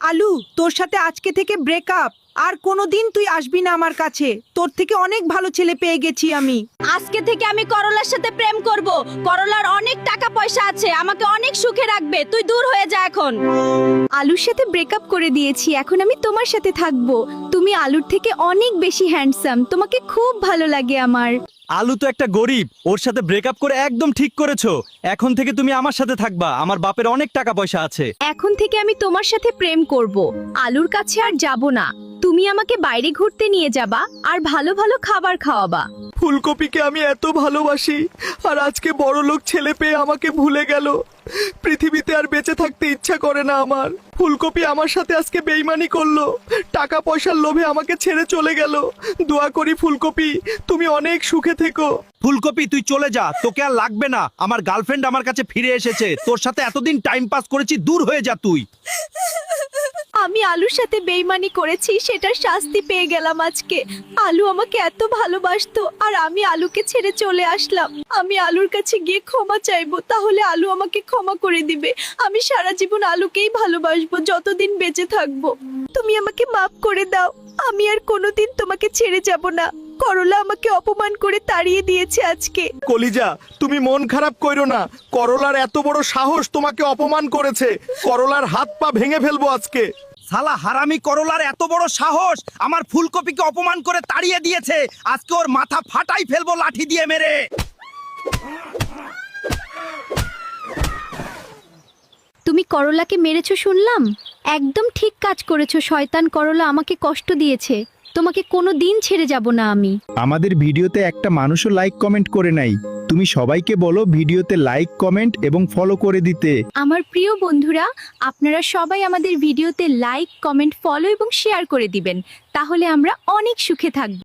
আলু, তোর সাথে আজকে থেকে ব্রেকআপ। আর কোনোদিন তুই আসবি না আমার কাছে। তোর থেকে অনেক ভালো ছেলে পেয়ে গেছি আমি। আজকে থেকে আমি করলার সাথে প্রেম করব। করলার অনেক টাকা পয়সা আছে, আমাকে অনেক সুখে রাখবে। তুই দূর হয়ে যা এখন। আলুর সাথে ব্রেকআপ করে দিয়েছি, এখন আমি তোমার সাথে থাকবো। তুমি আলুর থেকে অনেক বেশি হ্যান্ডসাম, তোমাকে খুব ভালো লাগে আমার। আলু তো একটা গরিব, ওর সাথে ব্রেকআপ করে একদম ঠিক করেছো। এখন থেকে তুমি আমার সাথে থাকবা, আমার বাপের অনেক টাকা পয়সা আছে। এখন থেকে আমি তোমার সাথে প্রেম করব। আলুর কাছে আর যাব না। তুমি আমাকে বাইরে ঘুরতে নিয়ে যাবা আর ভালো ভালো খাবার খাওয়াবা। ফুলকপিকে আমি এত ভালোবাসি, আর আজকে বড় লোক ছেলে পেয়ে আমাকে ভুলে গেল। পৃথিবীতে আর বেঁচে থাকতে ইচ্ছা করে না আমার। ফুলকপি আমার সাথে আজকে বেইমানি করলো, টাকা পয়সার লোভে আমাকে ছেড়ে চলে গেল। দোয়া করি ফুলকপি, তুমি অনেক সুখে থেকো। ফুলকপি তুই চলে যা, তোকে আর লাগবে না। আমার গার্লফ্রেন্ড আমার কাছে ফিরে এসেছে, তোর সাথে এতদিন টাইম পাস করেছি, দূর হয়ে যা তুই। আমি আলুর সাথে বেইমানি করেছি, সেটার শাস্তি পেয়ে গেলাম আজকে। আলু আমাকে এত ভালোবাসতো, আর আমি আলুকে ছেড়ে চলে আসলাম। আমি আলুর কাছে গিয়ে ক্ষমা চাইবো, তাহলে আলু আমাকে ক্ষমা করে দিবে। আমি সারা জীবন আলুকেই ভালোবাসবো, যতদিন বেঁচে থাকবো। তুমি আমাকে মাফ করে দাও, আমি আর কোনোদিন তোমাকে ছেড়ে যাব না। করলা আমাকে অপমান করে তাড়িয়ে দিয়েছে আজকে। কলিজা, তুমি মন খারাপ কইরো না। করলার এত বড় সাহস তোমাকে অপমান করেছে। করলার হাত পা ভেঙে ফেলবো আজকে। শালা হারামি করলার এত বড় সাহস, আমার ফুলকপিকে অপমান করে তাড়িয়ে দিয়েছে। আজকে ওর মাথা ফাটাই ফেলবো লাঠি দিয়ে মেরে। তুমি করলাকে মেরেছো শুনলাম। একদম ঠিক কাজ করেছো। শয়তান করলা আমাকে কষ্ট দিয়েছে। তোমাকে কোনো দিন ছেড়ে যাব না আমি। আমাদের ভিডিওতে একটা মানুষও লাইক কমেন্ট করে নাই। তুমি সবাইকে বলো ভিডিওতে লাইক কমেন্ট এবং ফলো করে দিতে। আমার প্রিয় বন্ধুরা, আপনারা সবাই আমাদের ভিডিওতে লাইক কমেন্ট ফলো এবং শেয়ার করে দিবেন, তাহলে আমরা অনেক সুখে থাকব।